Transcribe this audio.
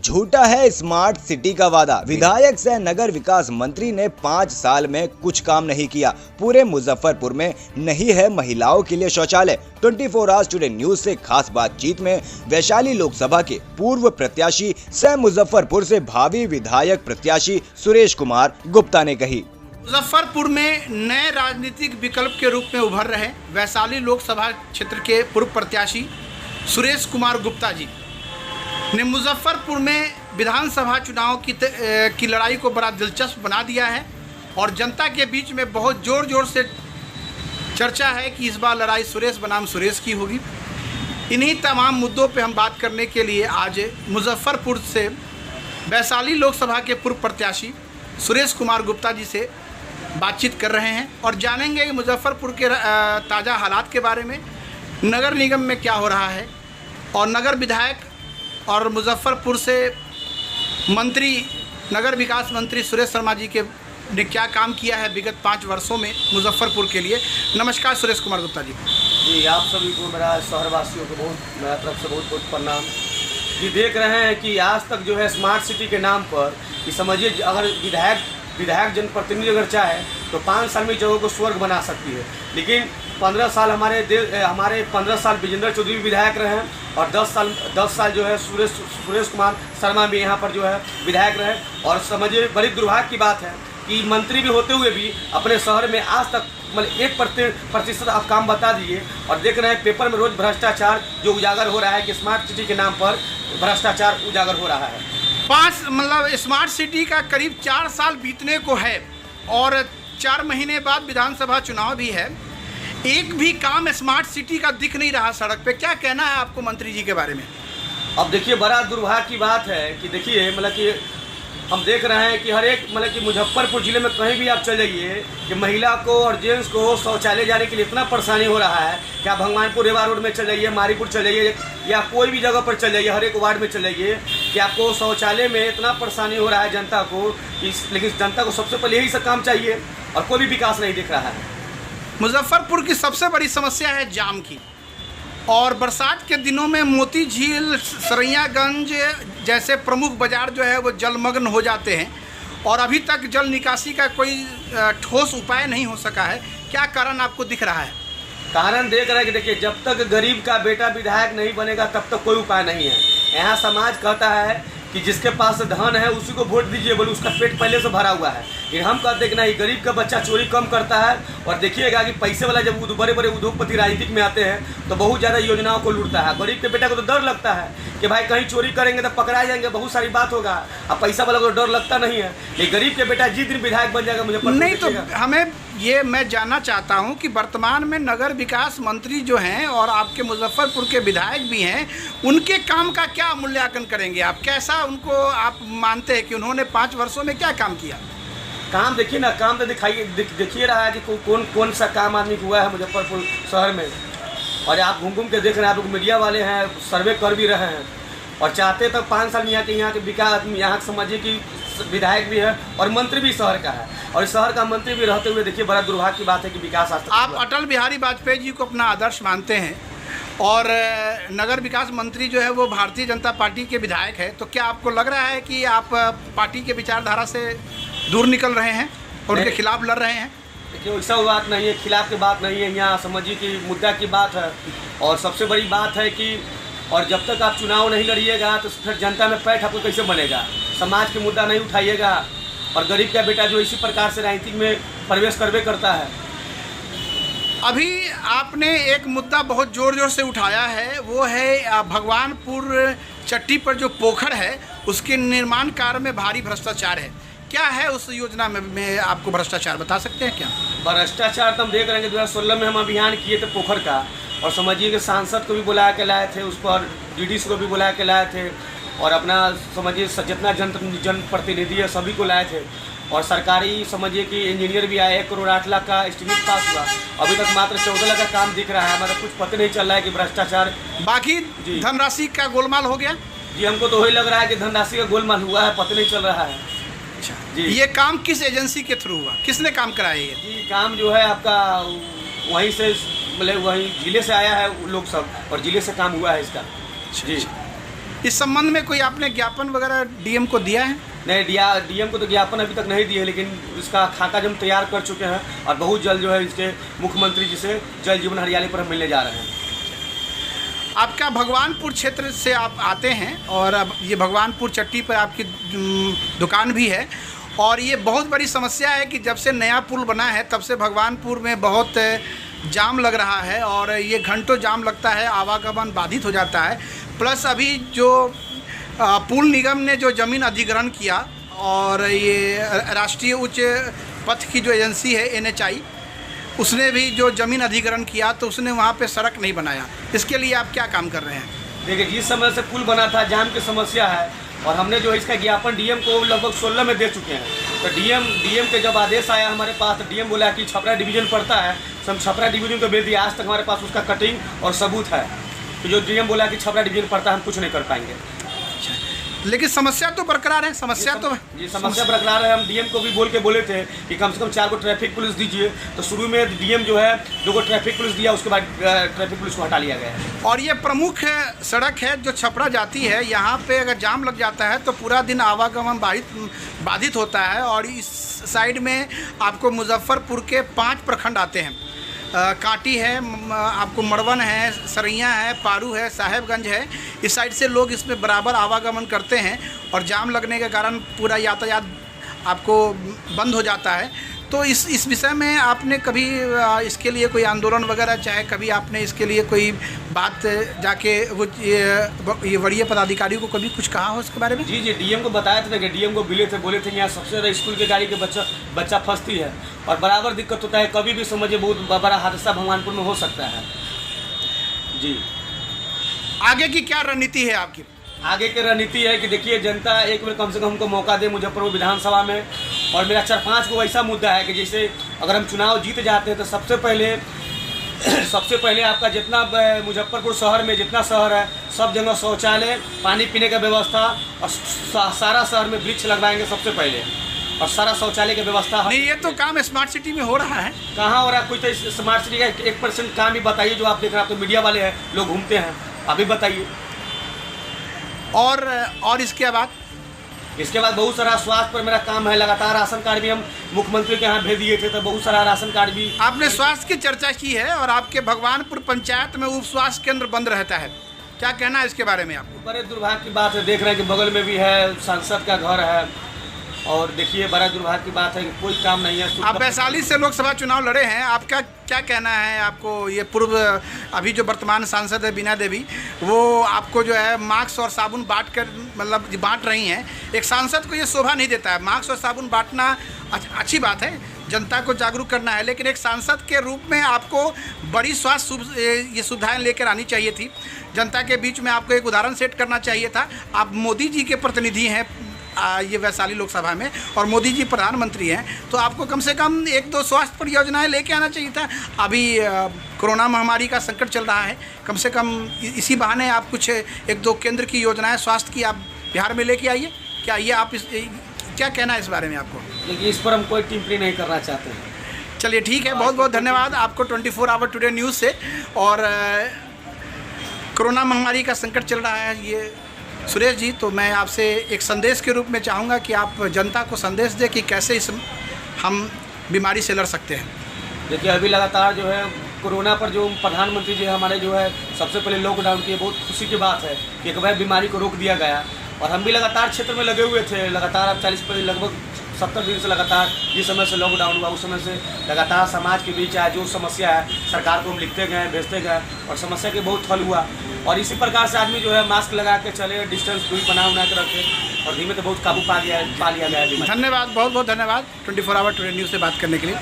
झूठा है smart city का वादा। विधायक सह नगर विकास मंत्री ने 5 साल में कुछ काम नहीं किया। पूरे मुजफ्फरपुर में नहीं है महिलाओं के लिए शौचालय। 24 आवर्स टुडे न्यूज से खास बातचीत में वैशाली लोकसभा के पूर्व प्रत्याशी सह मुजफ्फरपुर से भावी विधायक प्रत्याशी सुरेश कुमार गुप्ता ने कही, मुजफ्फरपुर में नए राजनीतिक विकल्प के रूप में उभर रहे वैशाली लोकसभा क्षेत्र के पूर्व प्रत्याशी सुरेश कुमार गुप्ता जी ने मुजफ्फरपुर में विधानसभा चुनाव की लड़ाई को बड़ा दिलचस्प बना दिया है और जनता के बीच में बहुत जोर से चर्चा है कि इस बार लड़ाई सुरेश बनाम सुरेश की होगी। इन्हीं तमाम मुद्दों पे हम बात करने के लिए आज मुजफ्फरपुर से वैशाली लोकसभा के पूर्व प्रत्याशी सुरेश कुमार गुप्ता जी से बातचीत कर रहे हैं और जानेंगे कि मुजफ्फरपुर के ताज़ा हालात के बारे में, नगर निगम में क्या हो रहा है और नगर विधायक और मुजफ्फरपुर से मंत्री नगर विकास मंत्री सुरेश शर्मा जी के ने क्या काम किया है विगत 5 वर्षों में मुजफ्फरपुर के लिए। नमस्कार सुरेश कुमार गुप्ता जी। जी, आप सभी को मेरा शहरवासियों को मेरा तरफ से बहुत बहुत प्रणाम। जी, देख रहे हैं कि आज तक जो है स्मार्ट सिटी के नाम पर कि समझिए अगर विधायक जनप्रतिनिधि अगर चाहे तो 5 साल में जगह को स्वर्ग बना सकती है, लेकिन 15 साल हमारे 15 साल विजेंद्र चौधरी भी विधायक रहे हैं और 10 साल जो है सुरेश कुमार शर्मा भी यहाँ पर जो है विधायक रहे। और समझिए बड़ी दुर्भाग्य की बात है कि मंत्री भी होते हुए भी अपने शहर में आज तक मतलब 1% आप काम बता दिए और देख रहे हैं पेपर में रोज भ्रष्टाचार जो उजागर हो रहा है कि स्मार्ट सिटी के नाम पर भ्रष्टाचार उजागर हो रहा है। स्मार्ट सिटी का करीब 4 साल बीतने को है और 4 महीने बाद विधानसभा चुनाव भी है। एक भी काम स्मार्ट सिटी का दिख नहीं रहा सड़क पे। क्या कहना है आपको मंत्री जी के बारे में? अब देखिए, बड़ा दुर्भाग्य की बात है कि देखिए मतलब कि हम देख रहे हैं कि हर एक मतलब कि मुजफ्फरपुर ज़िले में कहीं भी आप चले जाइए कि महिला को और जेंट्स को शौचालय जाने के लिए इतना परेशानी हो रहा है कि आप भगवानपुर रेवा रोड में चले जाइए, मारीपुर चले जाइए या कोई भी जगह पर चले जाइए, हर एक वार्ड में चले जाइए कि आपको शौचालय में इतना परेशानी हो रहा है जनता को। लेकिन जनता को सबसे पहले यही सब काम चाहिए और कोई भी विकास नहीं दिख रहा है। मुजफ्फरपुर की सबसे बड़ी समस्या है जाम की और बरसात के दिनों में मोती झील, सरैयागंज जैसे प्रमुख बाजार जो है वो जलमग्न हो जाते हैं और अभी तक जल निकासी का कोई ठोस उपाय नहीं हो सका है। क्या कारण आपको दिख रहा है? कारण देख रहे हैं कि देखिए, जब तक गरीब का बेटा विधायक नहीं बनेगा तब तक कोई उपाय नहीं है। यहाँ समाज कहता है कि जिसके पास धन है उसी को वोट दीजिए, बोले उसका पेट पहले से भरा हुआ है। लेकिन हम कहते हैं कि नहीं, गरीब का बच्चा चोरी कम करता है और देखिएगा कि पैसे वाला जब बड़े बड़े उद्योगपति राजनीतिक में आते हैं तो बहुत ज़्यादा योजनाओं को लूटता है। गरीब के बेटा को तो डर लगता है कि भाई कहीं चोरी करेंगे तो पकड़ा जाएंगे, बहुत सारी बात होगा। अब पैसा वाला को डर लगता नहीं है, लेकिन गरीब के बेटा जिस दिन विधायक बन जाएगा मुझे नहीं। तो हमें ये मैं जानना चाहता हूँ कि वर्तमान में नगर विकास मंत्री जो हैं और आपके मुजफ्फरपुर के विधायक भी हैं, उनके काम का क्या मूल्यांकन करेंगे आप? कैसा उनको आप मानते हैं कि उन्होंने 5 वर्षों में क्या काम किया? काम देखिए ना, काम तो देखिए रहा है कि कौन सा काम आदमी हुआ है मुजफ्फरपुर शहर में। और आप घूम के देख रहे हैं, आप लोग मीडिया वाले हैं, सर्वे कर भी रहे हैं और चाहते तो 5 साल में यहाँ के विकास, यहाँ समझिए कि विधायक भी है और मंत्री भी शहर का है और शहर का मंत्री भी रहते हुए देखिए बड़ा दुर्भाग्य की बात है कि विकास आप अटल बिहारी वाजपेयी जी को अपना आदर्श मानते हैं और नगर विकास मंत्री जो है वो भारतीय जनता पार्टी के विधायक है, तो क्या आपको लग रहा है कि आप पार्टी के विचारधारा से दूर निकल रहे हैं और उनके खिलाफ लड़ रहे हैं? देखिए, वैसा बात नहीं है, खिलाफ की बात नहीं है, यहाँ समझिए कि मुद्दा की बात है। और सबसे बड़ी बात है कि और जब तक आप चुनाव नहीं लड़िएगा तो फिर जनता में पैठ आपको कैसे बनेगा? समाज के मुद्दा नहीं उठाइएगा और गरीब का बेटा जो इसी प्रकार से राजनीतिक में प्रवेश करवे करता है। अभी आपने एक मुद्दा बहुत जोर से उठाया है, वो है भगवानपुर चट्टी पर जो पोखर है उसके निर्माण कार्य में भारी भ्रष्टाचार है। क्या है उस योजना में आपको भ्रष्टाचार बता सकते हैं क्या? भ्रष्टाचार तो हम देख रहे हैं कि 2016 में हम अभियान किए थे पोखर का और समझिए कि सांसद को भी बुला के लाए थे, उस पर डीडीसी को भी बुला के लाए थे और अपना समझिए जितना जनप्रतिनिधि है सभी को लाए थे और सरकारी समझिए कि इंजीनियर भी आए। 1 करोड़ 8 लाख का एस्टीमेट पास हुआ, अभी तक मात्र 14 लाख का काम दिख रहा है। मतलब कुछ पता नहीं चल रहा है कि भ्रष्टाचार बाकी धनराशि का गोलमाल हो गया। जी, हमको तो वही लग रहा है कि धनराशि का गोलमाल हुआ है, पता नहीं चल रहा है। अच्छा जी, ये काम किस एजेंसी के थ्रू हुआ, किसने काम कराया ये? जी, काम जो है आपका वहीं से मतलब वहीं जिले से आया है लोग सब और जिले से काम हुआ है इसका। जी, इस संबंध में कोई आपने ज्ञापन वगैरह डीएम को दिया है? नहीं, डीएम को तो ज्ञापन अभी तक नहीं दिए, लेकिन इसका खाका जो हम तैयार कर चुके हैं और बहुत जल्द जो है इसके मुख्यमंत्री जी से जल जीवन हरियाली पर हम मिलने जा रहे हैं। आपका भगवानपुर क्षेत्र से आप आते हैं और अब ये भगवानपुर चट्टी पर आपकी दुकान भी है, और ये बहुत बड़ी समस्या है कि जब से नया पुल बना है तब से भगवानपुर में बहुत जाम लग रहा है और ये घंटों जाम लगता है, आवागमन बाधित हो जाता है। प्लस अभी जो पुल निगम ने जो ज़मीन अधिग्रहण किया और ये राष्ट्रीय उच्च पथ की जो एजेंसी है NHI, उसने भी जो ज़मीन अधिग्रहण किया तो उसने वहाँ पे सड़क नहीं बनाया। इसके लिए आप क्या काम कर रहे हैं? देखिए, जिस समय से पुल बना था जाम की समस्या है और हमने जो है इसका ज्ञापन डीएम को लगभग 16 में दे चुके हैं। तो डीएम के जब आदेश आया हमारे पास तो डीएम बोला कि छपरा डिवीज़न पड़ता है, तो हम छपरा डिवीज़न को भेज दिया। आज तक हमारे पास उसका कटिंग और सबूत है। तो जो डीएम बोला कि छपरा डिवीज़न पड़ता है, हम कुछ नहीं कर पाएंगे। लेकिन समस्या तो बरकरार है। समस्या बरकरार है। हम डीएम को भी बोले थे कि कम से कम 4 को ट्रैफिक पुलिस दीजिए। तो शुरू में डीएम जो है 2 को ट्रैफिक पुलिस दिया, उसके बाद ट्रैफिक पुलिस को हटा लिया गया है। और ये प्रमुख सड़क है जो छपरा जाती है, यहाँ पे अगर जाम लग जाता है तो पूरा दिन आवागमन बाधित होता है। और इस साइड में आपको मुजफ्फरपुर के 5 प्रखंड आते हैं। कांटी है, आपको मड़वन है, सरैया है, पारू है, साहेबगंज है। इस साइड से लोग इसमें बराबर आवागमन करते हैं और जाम लगने के कारण पूरा यातायात आपको बंद हो जाता है। तो इस विषय में आपने कभी इसके लिए कोई आंदोलन वगैरह, चाहे कभी आपने इसके लिए कोई बात जाके वो ये वरीय पदाधिकारी को कभी कुछ कहा हो इसके बारे में? जी, डीएम को बताया था कि डीएम को बोले थे यहाँ सबसे ज़्यादा स्कूल के गाड़ी के बच्चा फंसती है और बराबर दिक्कत होता है। कभी भी समझिए बहुत बड़ा हादसा भगवानपुर में हो सकता है। जी, आगे की क्या रणनीति है आपकी? आगे की रणनीति है कि देखिए, जनता एक बार कम से कम हमको मौका दे मुजफ्फरपुर विधानसभा में। और मेरा 4-5 को ऐसा मुद्दा है कि जैसे अगर हम चुनाव जीत जाते हैं तो सबसे पहले आपका जितना मुजफ्फरपुर शहर में जितना शहर है सब जगह शौचालय, पानी पीने का व्यवस्था और सारा शहर में वृक्ष लगवाएंगे सबसे पहले, और सारा शौचालय की व्यवस्था। नहीं, ये तो काम स्मार्ट सिटी में हो रहा है। कहाँ हो रहा है? कोई तो स्मार्ट सिटी का 1% काम ही बताइए जो आप देख रहे हैं। आप तो मीडिया वाले हैं, लोग घूमते हैं, अभी बताइए। और इसके बाद बहुत सारा स्वास्थ्य पर मेरा काम है। लगातार राशन कार्ड भी हम मुख्यमंत्री के यहाँ भेज दिए थे, तो बहुत सारा राशन कार्ड भी। आपने स्वास्थ्य की चर्चा की है और आपके भगवानपुर पंचायत में उप स्वास्थ्य केंद्र बंद रहता है, क्या कहना है इसके बारे में आपको? बड़े दुर्भाग्य की बात है, देख रहे हैं कि बगल में भी है, सांसद का घर है, और देखिए बड़ा दुर्भाग्य की बात है कि कोई काम नहीं है। आप वैशाली से लोकसभा चुनाव लड़े हैं, आपका क्या कहना है? आपको ये पूर्व अभी जो वर्तमान सांसद है बीना देवी, वो आपको जो है मास्क और साबुन बांट रही हैं। एक सांसद को ये शोभा नहीं देता है। मास्क और साबुन बांटना अच्छी बात है, जनता को जागरूक करना है, लेकिन एक सांसद के रूप में आपको बड़ी स्वास्थ्य ये सुविधाएँ लेकर आनी चाहिए थी। जनता के बीच में आपको एक उदाहरण सेट करना चाहिए था। आप मोदी जी के प्रतिनिधि हैं ये वैशाली लोकसभा में, और मोदी जी प्रधानमंत्री हैं, तो आपको कम से कम 1-2 स्वास्थ्य परियोजनाएं लेके आना चाहिए था। अभी कोरोना महामारी का संकट चल रहा है, कम से कम इसी बहाने आप कुछ 1-2 केंद्र की योजनाएं स्वास्थ्य की आप बिहार में लेके आइए। क्या ये आप क्या कहना है इस बारे में आपको? लेकिन इस पर हम कोई टिप्पणी नहीं करना चाहते हैं। चलिए ठीक है, बहुत बहुत धन्यवाद आपको 24 आवर टुडे न्यूज़ से। और कोरोना महामारी का संकट चल रहा है ये सुरेश जी, तो मैं आपसे एक संदेश के रूप में चाहूँगा कि आप जनता को संदेश दें कि कैसे हम बीमारी से लड़ सकते हैं। देखिए, अभी लगातार जो है कोरोना पर जो प्रधानमंत्री जी हमारे जो है सबसे पहले लॉकडाउन किए, बहुत खुशी की बात है कि एक बार बीमारी को रोक दिया गया। और हम भी लगातार क्षेत्र में लगे हुए थे, लगातार अब 40 लगभग 70 दिन से लगातार जिस समय से लॉकडाउन हुआ उस समय से लगातार समाज के बीच जो समस्या है सरकार को हम लिखते गए, भेजते गए, और समस्या के बहुत हल हुआ। और इसी प्रकार से आदमी जो है मास्क लगा के चले, डिस्टेंस दूरी बना के रखे, और धीमे तो बहुत काबू पा लिया गया है। धन्यवाद, बहुत बहुत धन्यवाद 24 आवर टुडे न्यूज़ से बात करने के लिए।